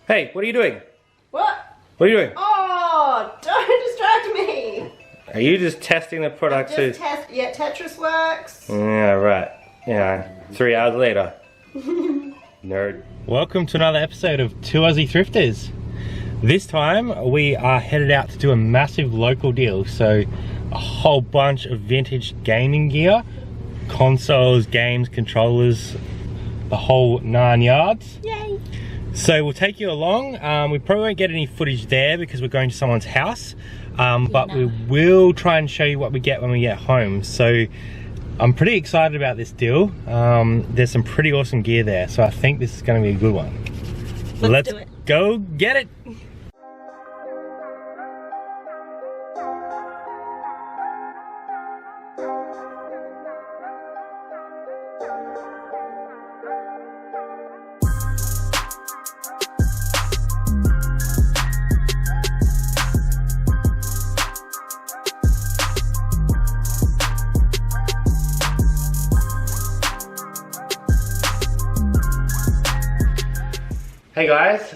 Hey, what are you doing? What? What are you doing? Oh, don't distract me. Are you just testing the product too? Yeah, Tetris works. Yeah, right. Yeah, 3 hours later. Nerd. Welcome to another episode of Two Aussie Thrifters. This time we are headed out to do a massive local deal. So a whole bunch of vintage gaming gear, consoles, games, controllers, the whole 9 yards. Yay. So we'll take you along. We probably won't get any footage there because we're going to someone's house. But we will try and show you what we get when we get home. So I'm pretty excited about this deal. There's some pretty awesome gear there. So I think this is going to be a good one. Let's do it. Go get it. Hey guys,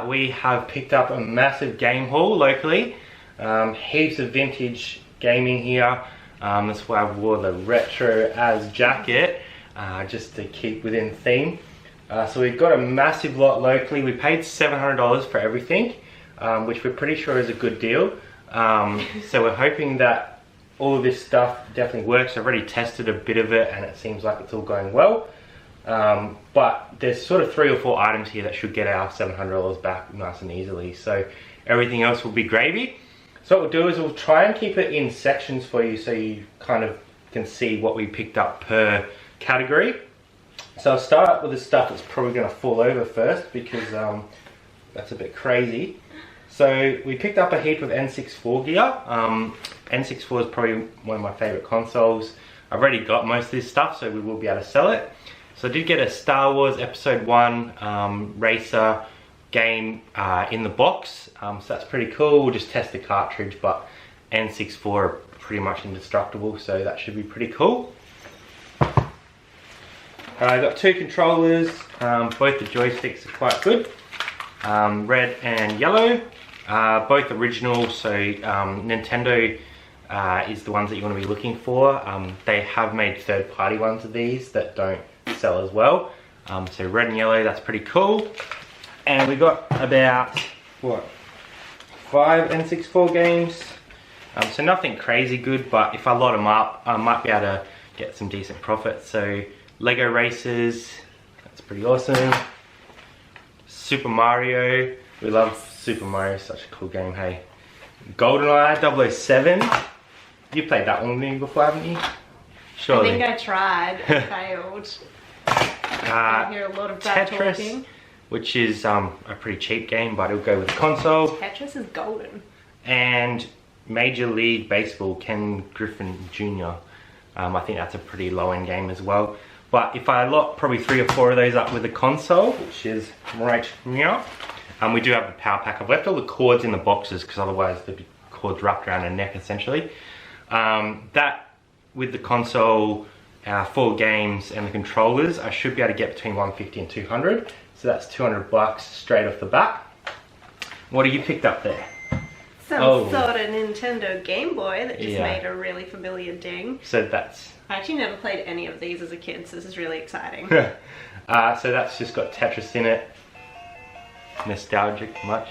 we have picked up a massive game haul locally. Heaps of vintage gaming here. That's why I wore the retro as jacket, just to keep within theme. So we've got a massive lot locally. We paid $700 for everything, which we're pretty sure is a good deal. So we're hoping that all of this stuff definitely works. I've already tested a bit of it and it seems like it's all going well. But there's sort of 3 or 4 items here that should get our $700 back nice and easily. So everything else will be gravy. So what we'll do is we'll try and keep it in sections for you so you kind of can see what we picked up per category. So I'll start with the stuff that's probably going to fall over first because that's a bit crazy. So we picked up a heap of N64 gear. N64 is probably one of my favorite consoles. I've already got most of this stuff, so we will be able to sell it. So I did get a Star Wars Episode 1 racer game in the box, so that's pretty cool. We'll just test the cartridge, but N64 are pretty much indestructible, so that should be pretty cool. I got 2 controllers, both the joysticks are quite good, red and yellow, both original, so Nintendo is the ones that you want to be looking for. They have made third-party ones of these that don't sell as well. So red and yellow, that's pretty cool. And we got about, what, 5 N64 games. So nothing crazy good, but if I lot them up, I might be able to get some decent profit. So Lego Racers, that's pretty awesome. Super Mario, we love Super Mario, such a cool game, hey. GoldenEye 007, you played that one with me before, haven't you? Surely. I think I tried and failed. I hear a lot of bad Tetris, talking. which is a pretty cheap game, but it'll go with the console. Tetris is golden. And Major League Baseball, Ken Griffin Jr. I think that's a pretty low-end game as well. But if I lot probably 3 or 4 of those up with the console, which is right now, we do have the power pack. I've left all the cords in the boxes because otherwise there'd be cords wrapped around a neck essentially. That with the console, 4 games and the controllers, I should be able to get between 150 and 200. So that's 200 bucks straight off the bat. What have you picked up there? Some sort of Nintendo Game Boy that just made a really familiar ding. So that's... I actually never played any of these as a kid, so this is really exciting. So that's just got Tetris in it. Nostalgic much?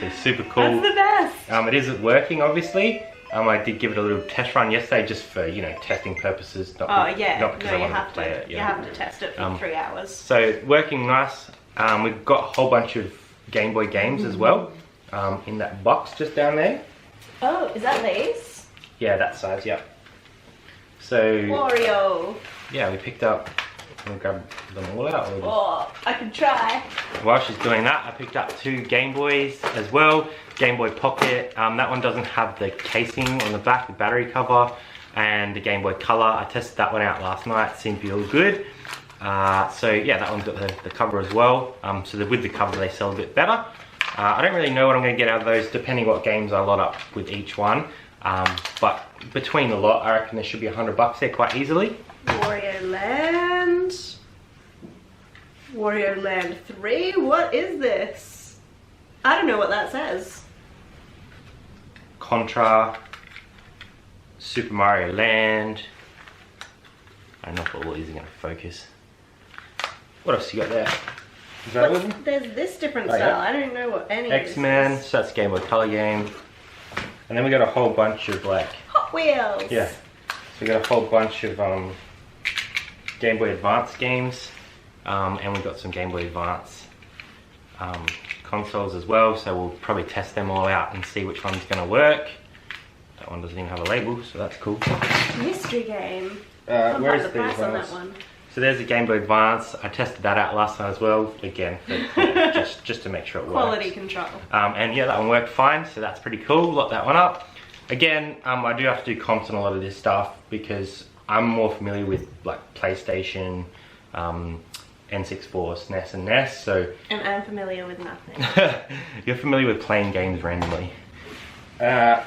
So super cool. That's the best. It isn't working obviously. I did give it a little test run yesterday just for, you know, testing purposes. Not because I wanted to play it. You have to test it for 3 hours. So working nice. We've got a whole bunch of Game Boy games as well in that box just down there. Oh, is that these? Yeah, that size, yeah. So Wario. Yeah, we picked up. I'm gonna grab them all out. Oh, I can try. While she's doing that, I picked up 2 Game Boys as well. Game Boy Pocket. That one doesn't have the casing on the back, the battery cover, and the Game Boy Color. I tested that one out last night. Seemed to be all good. So yeah, that one's got the cover as well. So with the cover, they sell a bit better. I don't really know what I'm going to get out of those, depending what games I lot up with each one. But between the lot, I reckon there should be $100 there quite easily. Wario Land. Wario Land 3? What is this? I don't know what that says. Contra, Super Mario Land. I don't know if all these are going to focus. What else you got there? Is that all of them? There's this different Oh, style. yeah. I don't know what any X-Men, of this is. so that's Game Boy Color game. And then we got a whole bunch of like... Hot Wheels! Yeah. So we got a whole bunch of Game Boy Advance games. And we got some Game Boy Advance consoles as well. So we'll probably test them all out and see which one's going to work. That one doesn't even have a label, so that's cool. Mystery game. Where is the the price on that Advance? one? So there's the Game Boy Advance. I tested that out last time as well. Again, for, just to make sure it works. Quality control. And yeah, that one worked fine, so that's pretty cool. Lock that one up. Again, I do have to do comps on a lot of this stuff because I'm more familiar with like PlayStation, N64, SNES and NES, so... And I'm familiar with nothing. You're familiar with playing games randomly. A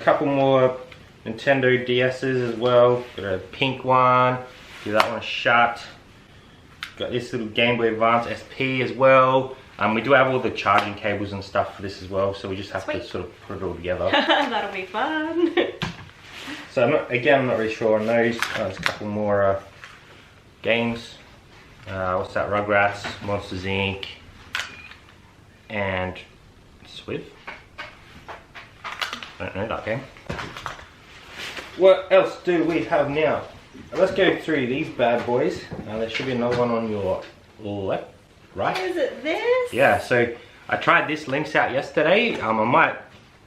couple more Nintendo DS's as well. Got a pink one. Give that one a shot. Got this little Game Boy Advance SP as well. We do have all the charging cables and stuff for this as well, so we just have to sort of put it all together. That'll be fun. So I'm not really sure on those. There's a couple more games. What's that? Rugrats, Monsters Inc. and Swift. I don't know that game. What else do we have now? Let's go through these bad boys. There should be another one on your left, right? Is it this? Yeah, so I tried this Lynx out yesterday. I might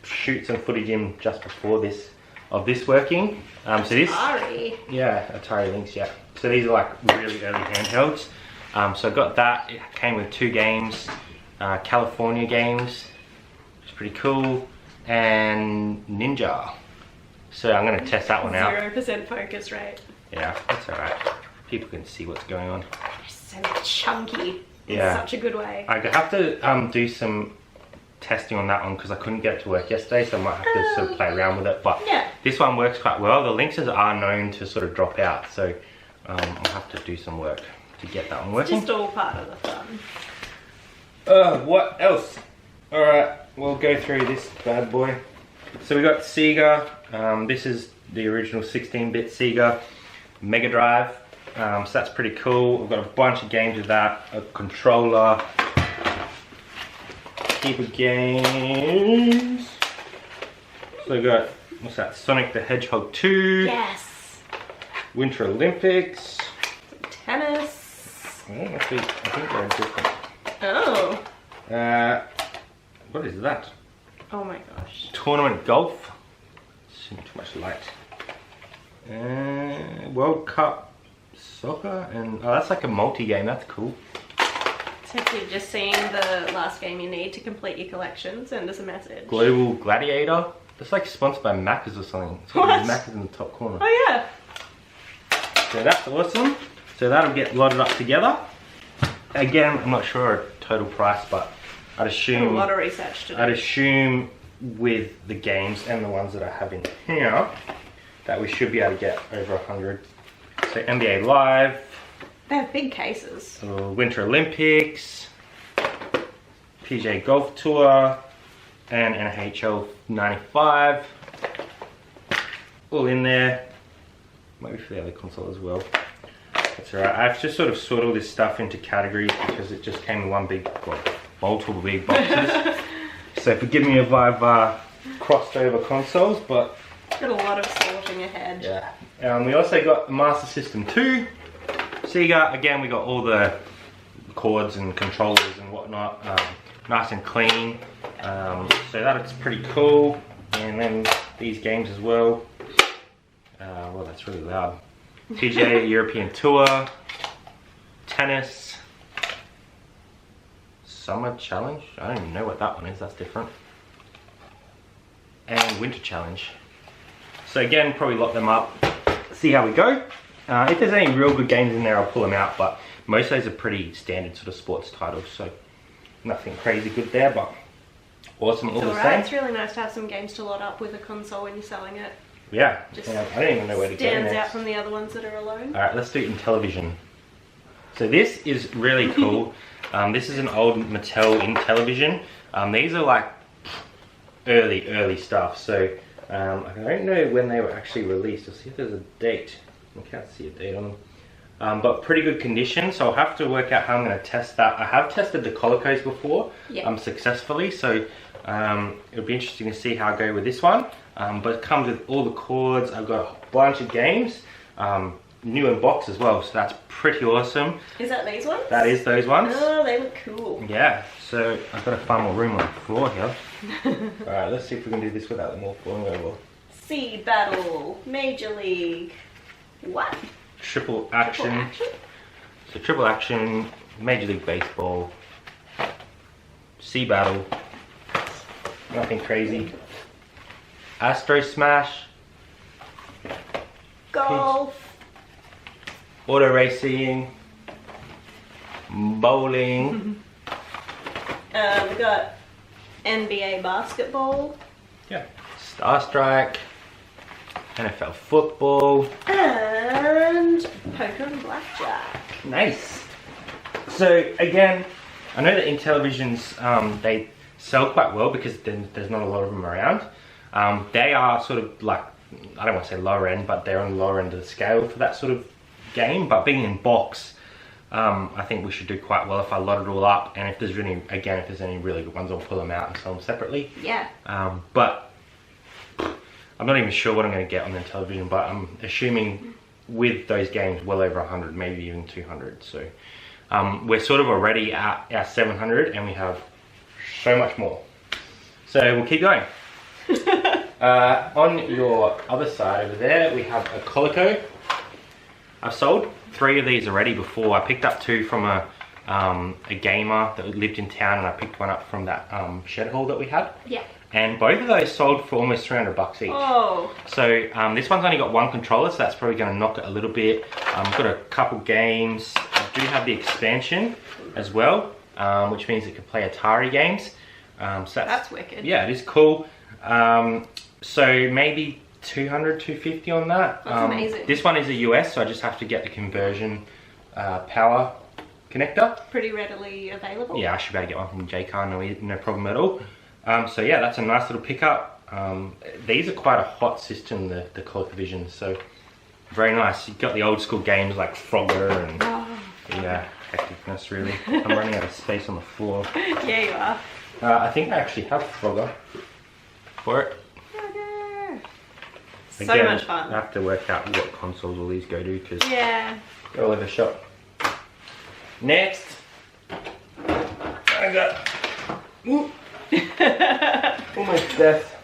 shoot some footage in just before this, of this working. So this, Atari. yeah, Atari Lynx, yeah. So these are like really early handhelds. So I got that, it came with 2 games, California games, which is pretty cool, and Ninja. So I'm gonna test that one out. 0% focus rate. Yeah, that's alright. People can see what's going on. They're so chunky. In Yeah. such a good way. I have to do some testing on that one because I couldn't get it to work yesterday, so I might have to sort of play around with it. But yeah. This one works quite well. The Lynxes are known to sort of drop out, so I'll have to do some work to get that one working. Just all part of the fun. What else? Alright, we'll go through this bad boy. So we got Sega. This is the original 16-bit Sega Mega Drive. So that's pretty cool. We've got a bunch of games with that, a controller, heap of games. So we've got, what's that, Sonic the Hedgehog 2. Yes. Winter Olympics. Tennis. Oh, I think they're different. Oh. What is that? Oh my gosh. Tournament golf. Too much light. World Cup soccer, and oh, that's like a multi-game. That's cool. It's actually just seeing the last game you need to complete your collection. Send us a message. Global Gladiator. That's like sponsored by Macca's or something. It's got these Macca's in the top corner. Oh yeah. So that's awesome. So that'll get loaded up together. Again, I'm not sure a total price, but I'd assume. A lot of research to do. I'd assume with the games and the ones that I have in here that we should be able to get over 100. So NBA Live. They have big cases. Winter Olympics, PGA Golf Tour, and NHL 95. All in there. Maybe for the other console as well. That's alright. I've just sort of sorted all this stuff into categories because it just came in one big, well, multiple big boxes. So forgive me if I've crossed over consoles, but... Got a lot of sorting ahead. Yeah. We also got Master System 2. Sega, again, we got all the cords and controllers and whatnot, nice and clean. So that's pretty cool. And then these games as well. Well, that's really loud. PGA European Tour, tennis, Summer Challenge. I don't even know what that one is. That's different. And Winter Challenge. So again, probably lock them up. See how we go. If there's any real good games in there, I'll pull them out, but most of those are pretty standard sort of sports titles, so nothing crazy good there, but awesome all the same. It's really nice to have some games to load up with a console when you're selling it. Yeah, I don't even know where to go Stands next. out from the other ones that are alone. Alright, let's do Intellivision. So this is really cool. This is an old Mattel Intellivision. These are like early stuff. So I don't know when they were actually released. I'll see if there's a date. I can't see a date on them. But pretty good condition. So I'll have to work out how I'm going to test that. I have tested the Colecos before successfully. So it'll be interesting to see how I go with this one. But it comes with all the cords. I've got a bunch of games. New in box as well, so that's pretty awesome. Is that these ones? That is those ones. Oh, they look cool. Yeah, so I've got to find more room on the floor here. Alright, let's see if we can do this without them all falling over. Sea Battle, Major League. What? Triple action. So triple action, Major League Baseball, Sea Battle, nothing crazy. Astro Smash, golf, auto racing, bowling. We got NBA basketball. Yeah. Star Strike, NFL football, and poker and blackjack. Nice. So again, I know that Intellivisions they sell quite well because there's not a lot of them around. They are sort of like, I don't want to say lower end, but they're on the lower end of the scale for that sort of game. But being in box, I think we should do quite well if I load it all up. And if there's really, again, if there's any really good ones, I'll pull them out and sell them separately. Yeah. But I'm not even sure what I'm going to get on the television, but I'm assuming with those games well over 100, maybe even 200. So we're sort of already at our 700 and we have so much more. So we'll keep going. On your other side over there, we have a Coleco. I've sold 3 of these already before. I picked up 2 from a gamer that lived in town, and I picked one up from that shed haul that we had. Yeah. And both of those sold for almost $300 each. Oh. So this one's only got 1 controller, so that's probably going to knock it a little bit. I've got a couple games. I do have the expansion as well, which means it can play Atari games. So that's wicked. Yeah, it is cool. So maybe 200, 250 on that. That's amazing. This one is a US, so I just have to get the conversion power connector. Pretty readily available. Yeah, I should be able to get one from JCar, no problem at all. So yeah, that's a nice little pickup. These are quite a hot system, the ColecoVision, so very nice. You've got the old school games like Frogger and yeah, hecticness really. I'm running out of space on the floor. Yeah, you are. I think I actually have Frogger for it. So Again, much fun. I have to work out what consoles all these go to because they're all over shop. Next, I got almost death.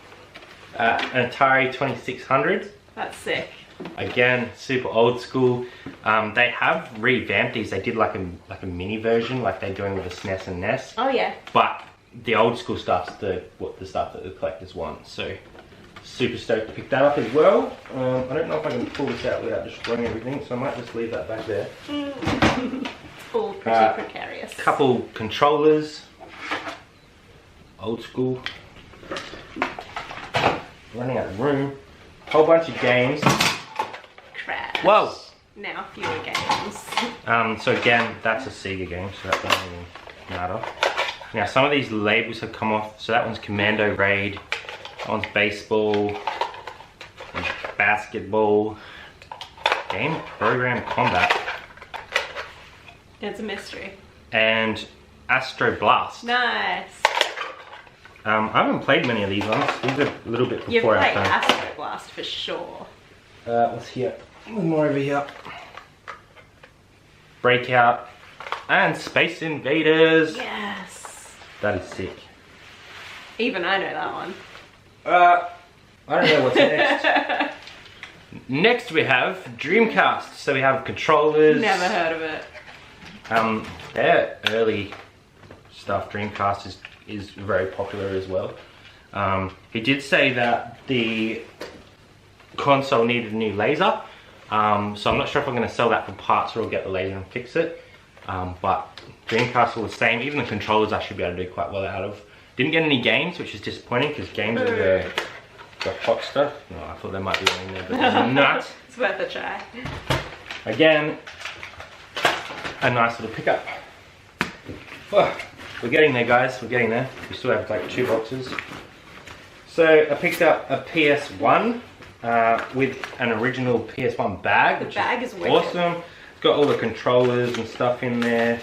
An Atari 2600. That's sick. Again, super old school. They have revamped these. They did like a mini version, like they're doing with the SNES and NES. Oh yeah. But the old school stuff's the stuff that the collectors want. So super stoked to pick that up as well. I don't know if I can pull this out without destroying everything, so I might just leave that back there. All pretty precarious. Couple controllers. Old school. Running out of room. Whole bunch of games. Crash. Whoa! Now fewer games. So again, that's a Sega game, so that doesn't even matter. Now some of these labels have come off. So that one's Commando Raid. That one's baseball. And basketball. Game Program Combat. It's a mystery. And Astro Blast. Nice. I haven't played many of these ones. These are a little bit before You've played our time. Astro Blast for sure. What's here? One more over here. Breakout and Space Invaders. Yes. That is sick. Even I know that one. I don't know what's next. Next we have Dreamcast. So we have controllers. Never heard of it. Their early stuff, Dreamcast, is very popular as well. He did say that the console needed a new laser, so I'm not sure if I'm going to sell that for parts or I'll get the laser and fix it. But Dreamcast all the same. Even the controllers I should be able to do quite well out of. Didn't get any games, which is disappointing because games are the hot stuff. No, I thought there might be one in there, but there's not. It's worth a try. Again, a nice little pickup. Oh, we're getting there, guys. We're getting there. We still have like 2 boxes. So I picked up a PS1 with an original PS1 bag, which is awesome. It's got all the controllers and stuff in there,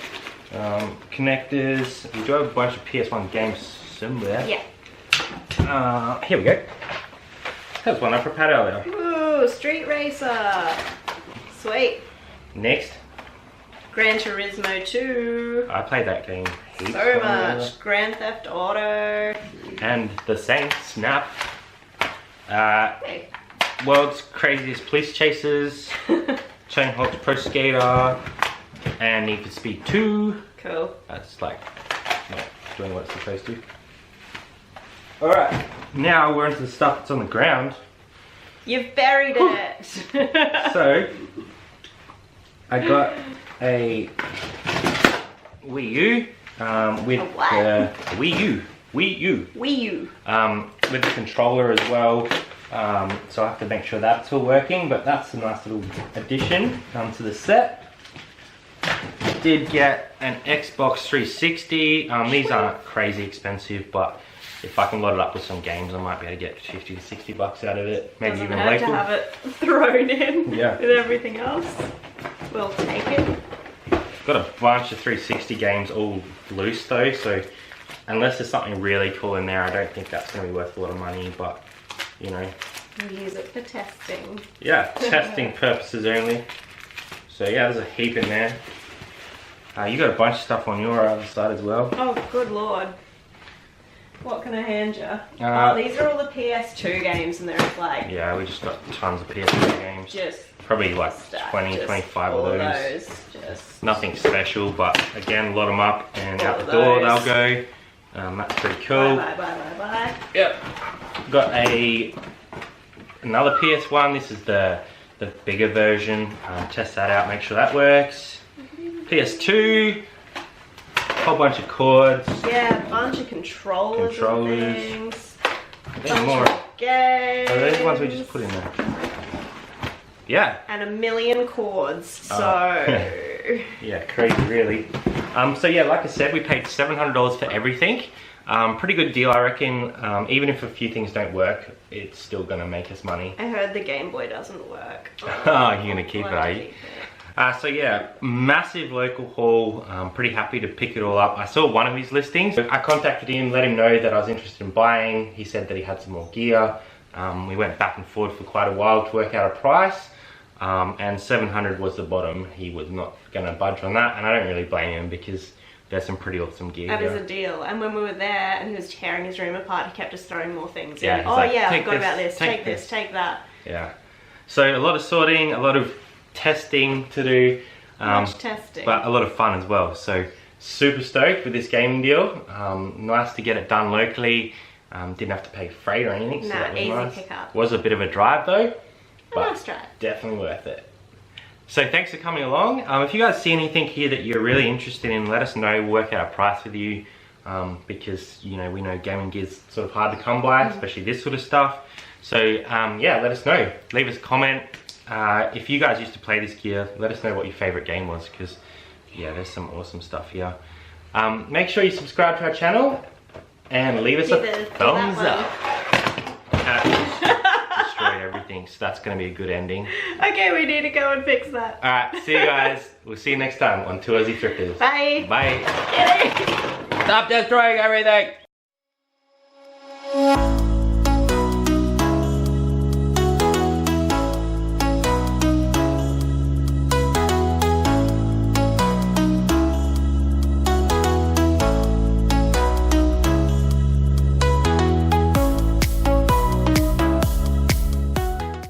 connectors. We do have a bunch of PS1 games somewhere. Yeah. Here we go. That's one I prepared earlier. Ooh, Street Racer. Sweet. Next. Gran Turismo 2. I played that game heaps. So much. Grand Theft Auto. And the same Snap. Hey. World's Craziest Police Chasers. Tony Hawk's Pro Skater. And Need for Speed 2. Cool. That's like not doing what it's supposed to. Alright, now we're into the stuff that's on the ground. You've buried it. So, I got a Wii U with the Wii U with the controller as well. So I have to make sure that's all working, but that's a nice little addition to the set. Did get an Xbox 360. These aren't crazy expensive, but if I can load it up with some games, I might be able to get 50 to 60 bucks out of it. Maybe Doesn't even have later. to have it thrown in Yeah. with everything else. We'll take it. Got a bunch of 360 games all loose though, so unless there's something really cool in there, I don't think that's going to be worth a lot of money, but you know. We'll use it for testing. Yeah, testing purposes only. So yeah, there's a heap in there. You got a bunch of stuff on your other side as well. Oh, good lord. What can I hand you? Oh, these are all the PS2 games and they're like... Yeah, we just got tons of PS2 games. Just probably like 20, 25 of those. Just nothing special, but again, load them up and out the door they'll go. That's pretty cool. Bye. Yep. Got another PS1. This is the bigger version. Test that out, make sure that works. PS2. Whole bunch of cords. Yeah, a bunch of controllers. And things. There's more. Games. Oh, those are the ones we just put in there. Yeah. And a million cords. So. Yeah, crazy, really. So yeah, like I said, we paid $700 for everything. Pretty good deal, I reckon. Even if a few things don't work, it's still gonna make us money. I heard the Game Boy doesn't work. Oh, you're gonna keep it, are you? So yeah, massive local haul. Pretty happy to pick it all up. I saw one of his listings. I contacted him, let him know that I was interested in buying. He said that he had some more gear. We went back and forth for quite a while to work out a price. And 700 was the bottom. He was not gonna budge on that, and I don't really blame him because there's some pretty awesome gear. That is a deal. And when we were there and he was tearing his room apart, he kept just throwing more things in. Oh like, yeah, I forgot about this. Take this, take that. Yeah. So a lot of sorting, a lot of testing to do. Much testing. But a lot of fun as well. So super stoked with this gaming deal. Nice to get it done locally. Didn't have to pay freight or anything. So that was easy nice. pickup. Was a bit of a drive though. But nice drive. Definitely worth it. So thanks for coming along. If you guys see anything here that you're really interested in, let us know. We'll work out a price with you. Because you know, we know gaming gear's sort of hard to come by, especially this sort of stuff. So yeah, let us know. Leave us a comment. If you guys used to play this gear, let us know what your favorite game was, because yeah, there's some awesome stuff here. Make sure you subscribe to our channel and leave us a thumbs up. Destroyed everything, so that's going to be a good ending. Okay, we need to go and fix that. Alright, see you guys. We'll see you next time on Two Aussie Thrifters. Bye. Bye. Stop destroying everything.